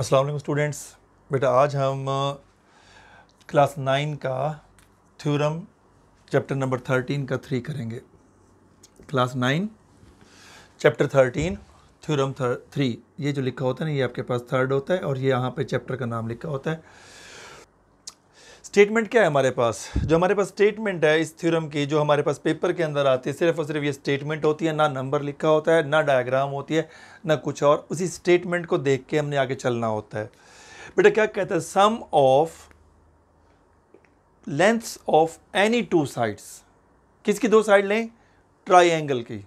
अस्सलाम वालेकुम स्टूडेंट्स। बेटा आज हम क्लास 9 का थ्योरम चैप्टर नंबर 13 का 3 करेंगे। Class 9 chapter 13 theorem 3। ये जो लिखा होता है ना, ये आपके पास थर्ड होता है और ये यहाँ पे चैप्टर का नाम लिखा होता है। स्टेटमेंट क्या है हमारे पास? जो हमारे पास स्टेटमेंट है इस थ्योरम की, जो हमारे पास पेपर के अंदर आती है, सिर्फ और सिर्फ ये स्टेटमेंट होती है। ना नंबर लिखा होता है, ना डायग्राम होती है, ना कुछ और। उसी स्टेटमेंट को देख के हमने आगे चलना होता है। बेटा क्या कहता है? Sum of lengths of any two sides. किसकी दो साइड लें? ट्राइंगल की।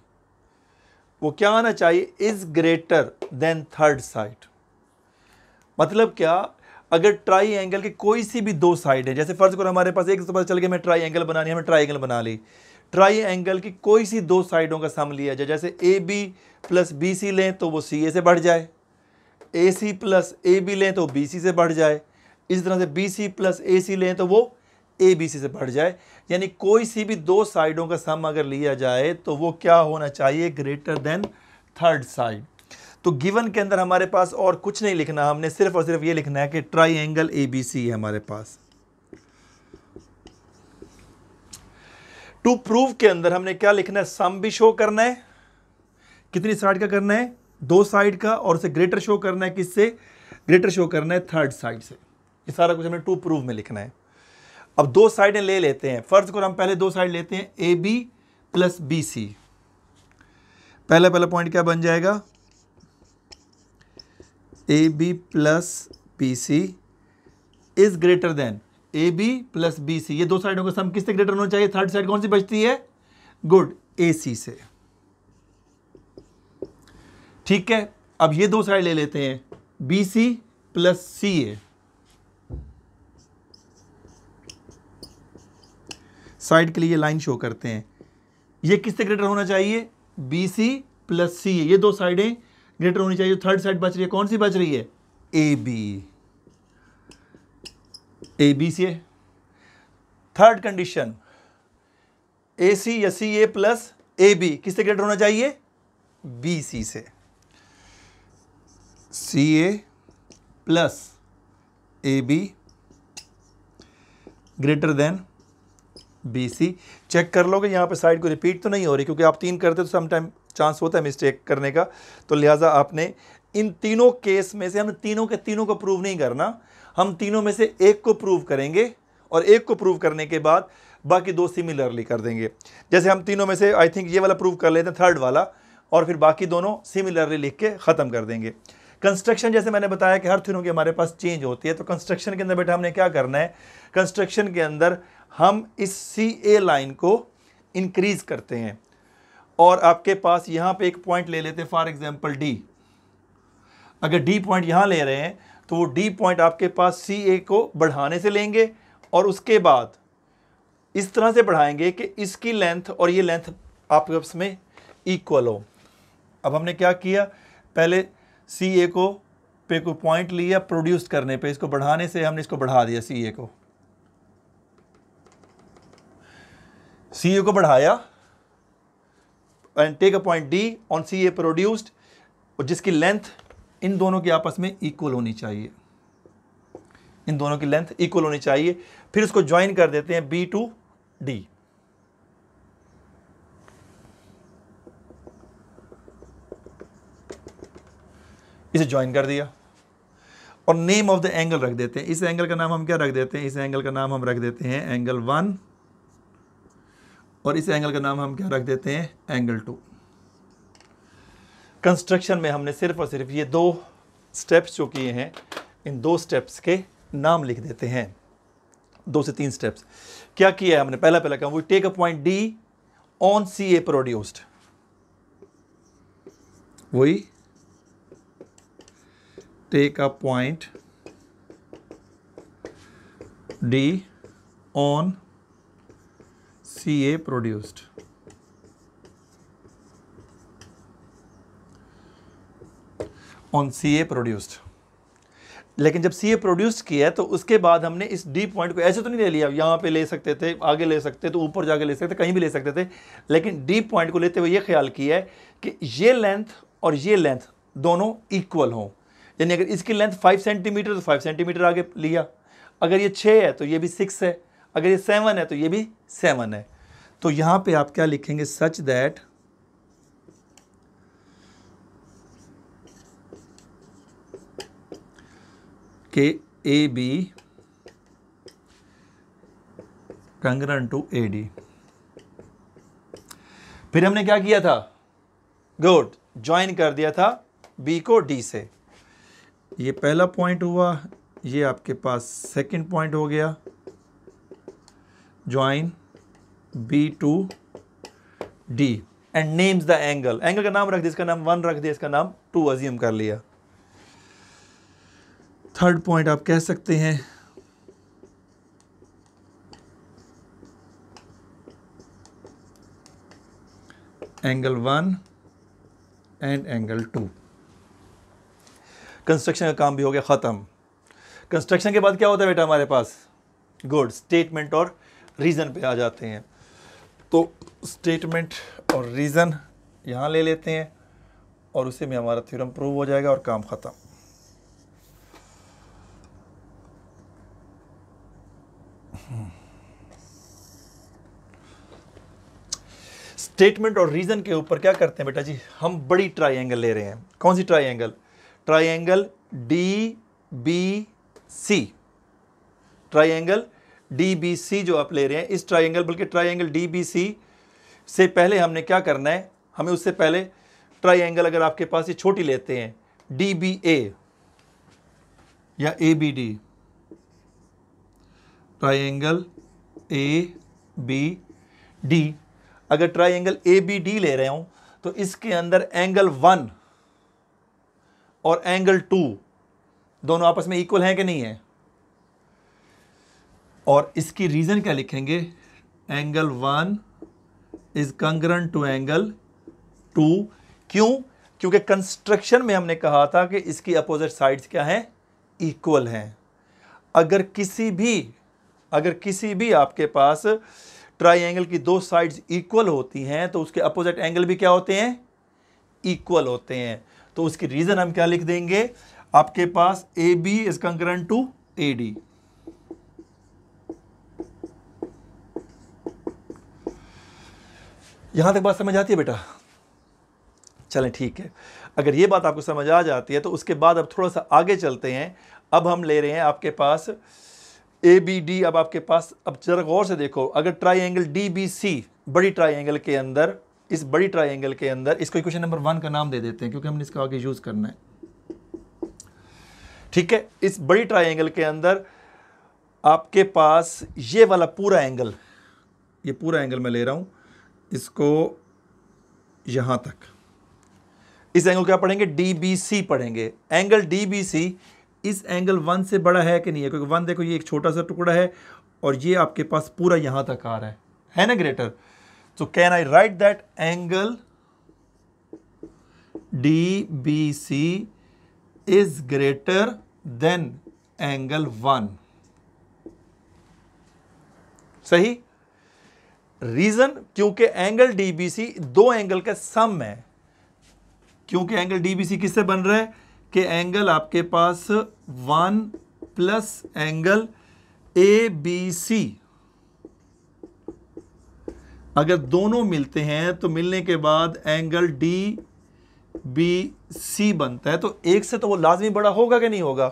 वो क्या आना चाहिए? Is greater then third side. मतलब क्या? अगर ट्राइंगल की कोई सी भी दो साइड है, जैसे फर्ज करो हमारे पास एक पता चल गया मैं ट्राइंगल बनानी है, हमने ट्राइंगल बना ली। ट्राइंगल की कोई सी दो साइडों का सम लिया जाए, जैसे A B plus B C लें तो वो सी ए से बढ़ जाए, ए सी प्लस ए बी लें तो बी सी से बढ़ जाए, इस तरह से बी सी प्लस ए सी लें तो वो ए बी सी से बढ़ जाए। यानी कोई सी भी दो साइडों का सम अगर लिया जाए तो वो क्या होना चाहिए? Greater than third side. तो गिवन के अंदर हमारे पास और कुछ नहीं लिखना, हमने सिर्फ और सिर्फ ये लिखना है कि ट्राइंगल ए बी सी है हमारे पास। टू प्रूव के अंदर हमने क्या लिखना है? सम भी शो करना है। कितनी साइड का करना है? दो साइड का। और उसे ग्रेटर शो करना है किससे? ग्रेटर शो करना है थर्ड साइड से। ये सारा कुछ हमें टू प्रूव में लिखना है। अब दो साइडें ले लेते हैं। फर्ज करो हम पहले दो साइड लेते हैं, A B plus B C. पहला पॉइंट क्या बन जाएगा? A B plus B C is greater than A B plus B C. ये दो साइडों का सम किससे ग्रेटर होना चाहिए? थर्ड साइड कौन सी बचती है? गुड, ए सी से। ठीक है, अब ये दो साइड ले लेते हैं, बी सी प्लस सी ए। साइड के लिए ये लाइन शो करते हैं। ये किससे ग्रेटर होना चाहिए? बी सी प्लस सी ए। ये दो साइडें ग्रेटर होनी चाहिए। थर्ड साइड बच रही है, कौन सी बच रही है? A B. ए बी से। थर्ड कंडीशन, ए सी या C A plus A B किससे ग्रेटर होना चाहिए? बी सी से। C A plus A B greater than B C. Check कर लोगे यहाँ पे साइड को रिपीट तो नहीं हो रही, क्योंकि आप तीन करते तो सम टाइम चांस होता है मिस्टेक करने का। तो लिहाजा आपने इन तीनों केस में से, हम तीनों के तीनों को प्रूव नहीं करना, हम तीनों में से एक को प्रूव करेंगे और एक को प्रूव करने के बाद बाकी दो सिमिलरली कर देंगे। जैसे हम तीनों में से आई थिंक ये वाला प्रूव कर लेते हैं, थर्ड वाला, और फिर बाकी दोनों सिमिलरली लिख के ख़त्म कर देंगे। कंस्ट्रक्शन जैसे मैंने बताया कि हर थ्योरम की हमारे पास चेंज होती है। तो कंस्ट्रक्शन के अंदर बेटा हमने क्या करना है? कंस्ट्रक्शन के अंदर हम इस सी ए लाइन को इंक्रीज करते हैं और आपके पास यहाँ पे एक पॉइंट ले लेते हैं, फॉर एग्जांपल डी। अगर डी पॉइंट यहाँ ले रहे हैं तो वो डी पॉइंट आपके पास सी ए को बढ़ाने से लेंगे और उसके बाद इस तरह से बढ़ाएंगे कि इसकी लेंथ और ये लेंथ आपस में इक्वल हो। अब हमने क्या किया? पहले सी ए को पे को पॉइंट लिया, प्रोड्यूस करने पे इसको बढ़ाने से हमने इसको बढ़ा दिया, सी ए को। सी ए को बढ़ाया and take a point D on C A produced, और जिसकी लेंथ इन दोनों की आपस में इक्वल होनी चाहिए। इन दोनों की लेंथ इक्वल होनी चाहिए। फिर इसको ज्वाइन कर देते हैं बी टू डी। इसे ज्वाइन कर दिया और नेम ऑफ द एंगल रख देते हैं। इस एंगल का नाम हम क्या रख देते हैं? इस एंगल का नाम हम रख देते हैं एंगल 1 और इस एंगल का नाम हम क्या रख देते हैं? एंगल 2। कंस्ट्रक्शन में हमने सिर्फ और सिर्फ ये दो स्टेप्स जो किए हैं, इन दो स्टेप्स के नाम लिख देते हैं। 2 से 3 स्टेप्स क्या किया है हमने? पहला काम, we take a point D on C A produced. वही take a point D on C A produced. On C A produced. लेकिन जब सी ए प्रोड्यूस किया तो उसके बाद हमने इस डी पॉइंट को ऐसे तो नहीं ले लिया, यहाँ पे ले सकते थे, आगे ले सकते तो ऊपर जाके ले सकते, कहीं भी ले सकते थे, लेकिन डी पॉइंट को लेते हुए ये ख्याल किया है कि ये लेंथ और ये लेंथ दोनों इक्वल हों। यानी अगर इसकी लेंथ 5 सेंटीमीटर तो 5 सेंटीमीटर आगे लिया, अगर ये 6 है तो ये भी 6 है, अगर ये 7 है तो ये भी 7 है। तो यहां पे आप क्या लिखेंगे, सच दैट के A B congruent to A D. फिर हमने क्या किया था, गुड, ज्वाइन कर दिया था बी को डी से। ये पहला पॉइंट हुआ, ये आपके पास सेकंड पॉइंट हो गया, join B to D and names the angle. Angle का नाम रख दिया, इसका नाम 1 रख दिया, इसका नाम 2 अज्यूम कर लिया। थर्ड पॉइंट आप कह सकते हैं एंगल 1 एंड एंगल 2। कंस्ट्रक्शन का काम भी हो गया ख़त्म। कंस्ट्रक्शन के बाद क्या होता है बेटा हमारे पास, गुड, स्टेटमेंट और रीज़न पे आ जाते हैं। तो स्टेटमेंट और रीज़न यहाँ ले लेते हैं और उसी में हमारा थ्योरम प्रूव हो जाएगा और काम ख़त्म। स्टेटमेंट और रीज़न के ऊपर क्या करते हैं बेटा जी, हम बड़ी ट्राइंगल ले रहे हैं। कौन सी triangle, triangle D B C. Triangle D B C जो आप ले रहे हैं, इस ट्राइंगल, बल्कि ट्राइंगल डी बी सी से पहले हमने क्या करना है, हमें उससे पहले ट्राइंगल, अगर आपके पास ये छोटी लेते हैं डी बी ए या A B D, triangle A B D, अगर ट्राइंगल ए बी डी ले रहे हूं तो इसके अंदर एंगल 1 और एंगल 2 दोनों आपस में इक्वल हैं कि नहीं है। और इसकी रीजन क्या लिखेंगे, angle 1 is congruent to angle 2। क्यों, क्योंकि कंस्ट्रक्शन में हमने कहा था कि इसकी अपोजिट साइड्स क्या हैं, इक्वल हैं। अगर किसी भी आपके पास ट्राइंगल की दो साइड्स इक्वल होती हैं तो उसके अपोजिट एंगल भी क्या होते हैं, इक्वल होते हैं। तो उसकी रीजन हम क्या लिख देंगे, आपके पास A B is concurrent to A D. यहां तक बात समझ आती है बेटा, चलें ठीक है। अगर ये बात आपको समझ आ जाती है तो उसके बाद अब थोड़ा सा आगे चलते हैं। अब हम ले रहे हैं आपके पास ए बी डी। अब आपके पास, अब जरा गौर से देखो, अगर ट्राइंगल डी बी सी, बड़ी ट्राइंगल के अंदर, इस बड़ी ट्राइंगल के अंदर, इसको इक्वेशन नंबर 1 का नाम दे देते हैं क्योंकि हमने इसका आगे यूज करना है, ठीक है। इस बड़ी ट्राइंगल के अंदर आपके पास ये वाला पूरा एंगल, ये पूरा एंगल मैं ले रहा हूं, इसको यहां तक, इस एंगल क्या पढ़ेंगे, डी बी सी पढ़ेंगे। एंगल डी बी सी इस एंगल 1 से बड़ा है कि नहीं है, क्योंकि 1 देखो ये एक छोटा सा टुकड़ा है और ये आपके पास पूरा यहां तक आ रहा है ना ग्रेटर। तो can I write that angle D B C is greater than angle 1। सही। रीजन, क्योंकि एंगल डी बी सी दो एंगल का सम है। क्योंकि एंगल डी बी सी किससे बन रहा है कि एंगल आपके पास 1 plus angle A B C, अगर दोनों मिलते हैं तो मिलने के बाद एंगल डी बी सी बनता है। तो एक से तो वो लाजमी बड़ा होगा कि नहीं होगा,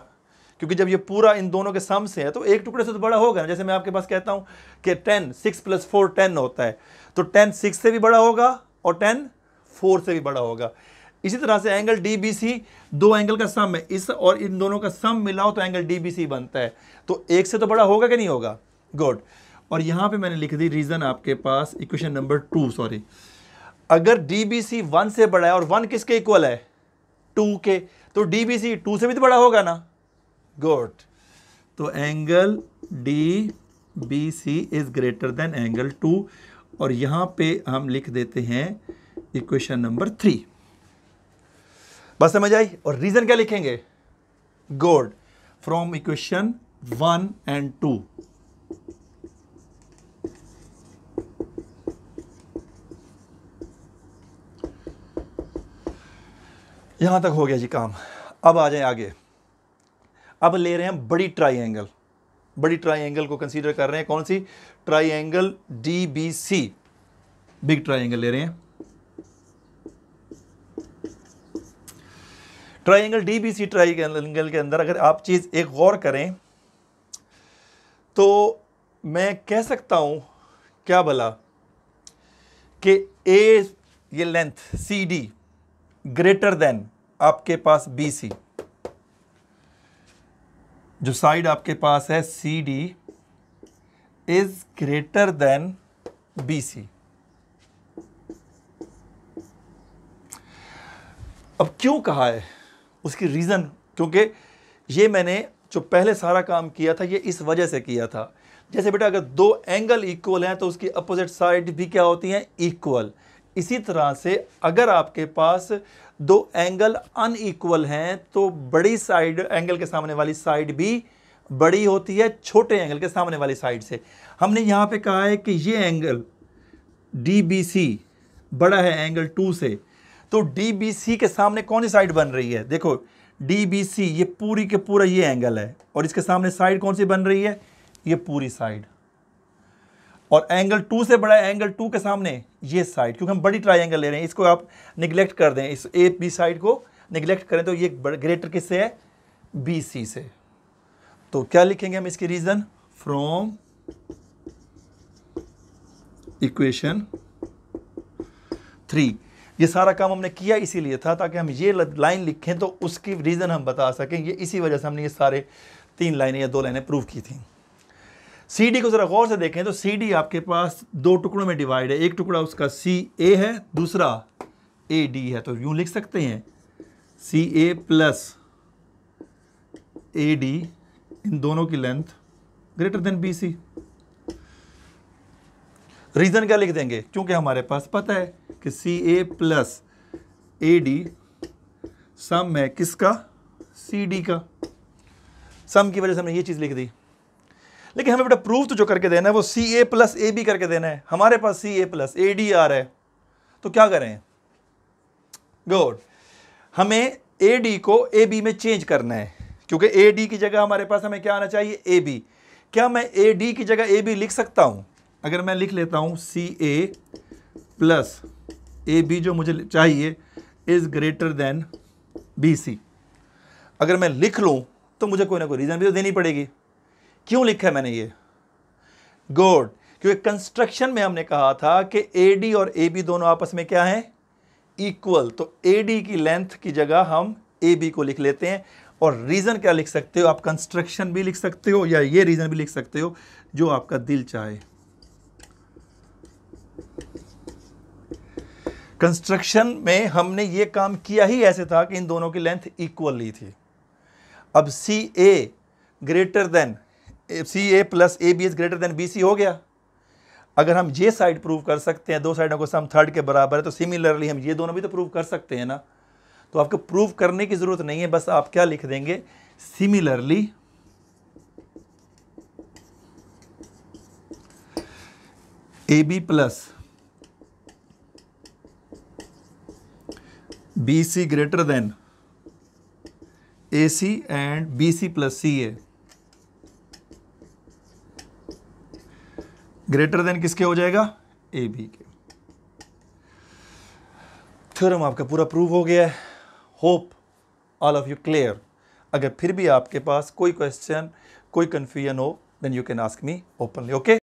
क्योंकि जब ये पूरा इन दोनों के सम से है तो एक टुकड़े से तो बड़ा होगा ना। जैसे मैं आपके पास कहता हूं कि 10, 6 + 4 10 होता है, तो 10 6 से भी बड़ा होगा और 10 4 से भी बड़ा होगा। इसी तरह से एंगल डी बी सी दो एंगल का सम है, इस और इन दोनों का सम मिलाओ तो एंगल डी बी सी बनता है। तो एक से तो बड़ा होगा कि नहीं होगा, गुड। और यहां पे मैंने लिख दी रीजन आपके पास, इक्वेशन नंबर 2, सॉरी, अगर डी बी सी 1 से बड़ा है और 1 किसके इक्वल है, 2 के, तो डी बी सी 2 से भी तो बड़ा होगा ना, गुड। तो angle D B C is greater than angle 2 और यहां पे हम लिख देते हैं इक्वेशन नंबर 3। बस समझ आई। और रीजन क्या लिखेंगे, गुड, फ्रॉम इक्वेशन 1 and 2। यहां तक हो गया जी काम। अब आ जाए आगे। अब ले रहे हैं बड़ी ट्राइंगल, बड़ी ट्राइंगल को कंसीडर कर रहे हैं। कौन सी? ट्राइंगल DBC, बिग ट्राइंगल ले रहे हैं। ट्राइंगल DBC ट्राइंगल के अंदर अगर आप चीज एक गौर करें तो मैं कह सकता हूं क्या भला कि ए ये लेंथ CD ग्रेटर देन आपके पास BC, जो साइड आपके पास है CD is greater than BC। अब क्यों कहा है? उसकी रीजन, क्योंकि ये मैंने जो पहले सारा काम किया था ये इस वजह से किया था। जैसे बेटा अगर दो एंगल इक्वल हैं तो उसकी अपोजिट साइड भी क्या होती हैं? इक्वल। इसी तरह से अगर आपके पास दो एंगल अनइक्वल हैं तो बड़ी साइड, एंगल के सामने वाली साइड भी बड़ी होती है छोटे एंगल के सामने वाली साइड से। हमने यहाँ पे कहा है कि ये एंगल DBC बड़ा है एंगल 2 से, तो DBC के सामने कौन सी साइड बन रही है? देखो DBC ये पूरी के पूरा ये एंगल है और इसके सामने साइड कौन सी बन रही है? ये पूरी साइड। और एंगल 2 से बड़ा है एंगल 2 के सामने ये साइड, क्योंकि हम बड़ी ट्राइंगल ले रहे हैं। इसको आप निगलेक्ट कर दें, इस AB साइड को निगलेक्ट करें तो ये ग्रेटर किससे है? BC से। तो क्या लिखेंगे हम इसकी रीजन? From equation 3। ये सारा काम हमने किया इसीलिए था ताकि हम ये लाइन लिखें तो उसकी रीजन हम बता सकें। ये इसी वजह से हमने ये सारे 3 लाइनें या 2 लाइनें प्रूव की थी। CD को जरा गौर से देखें तो CD आपके पास 2 टुकड़ों में डिवाइड है। एक टुकड़ा उसका CA है, दूसरा AD है। तो यूं लिख सकते हैं CA प्लस AD, इन दोनों की length greater than BC। Reason क्या लिख देंगे? क्योंकि हमारे पास पता है कि CA प्लस AD सम है किसका? CD का। सम की वजह से हमने ये चीज लिख दी। लेकिन हमें बेटा प्रूफ तो जो करके देना है वो CA प्लस AB करके देना है। हमारे पास CA प्लस AD आ रहा है, तो क्या करें? गुड, हमें AD को AB में चेंज करना है, क्योंकि AD की जगह हमारे पास हमें क्या आना चाहिए? AB। क्या मैं AD की जगह AB लिख सकता हूं? अगर मैं लिख लेता हूं CA प्लस AB जो मुझे चाहिए इज ग्रेटर देन BC, अगर मैं लिख लूं तो मुझे कोई ना कोई रीजन भी तो देनी पड़ेगी। क्यों लिखा है मैंने ये? गुड, क्योंकि कंस्ट्रक्शन में हमने कहा था कि AD और AB दोनों आपस में क्या है? इक्वल। तो AD की लेंथ की जगह हम AB को लिख लेते हैं। और रीजन क्या लिख सकते हो आप? कंस्ट्रक्शन भी लिख सकते हो या ये रीजन भी लिख सकते हो, जो आपका दिल चाहे। कंस्ट्रक्शन में हमने ये काम किया ही ऐसे था कि इन दोनों की लेंथ इक्वल ली थी। अब CA greater than CA plus AB is greater than BC हो गया। अगर हम ये साइड प्रूव कर सकते हैं, दो साइडों को सम थर्ड के बराबर है, तो सिमिलरली हम ये दोनों भी तो प्रूव कर सकते हैं ना। तो आपको प्रूव करने की जरूरत नहीं है, बस आप क्या लिख देंगे? Similarly AB plus BC greater than AC and BC plus CA greater than किसके हो जाएगा? AB के। थ्योरम आपका पूरा प्रूव हो गया है। Hope all of you clear. अगर फिर भी आपके पास कोई क्वेश्चन, कोई कंफ्यूजन हो, then you can ask me openly. Okay.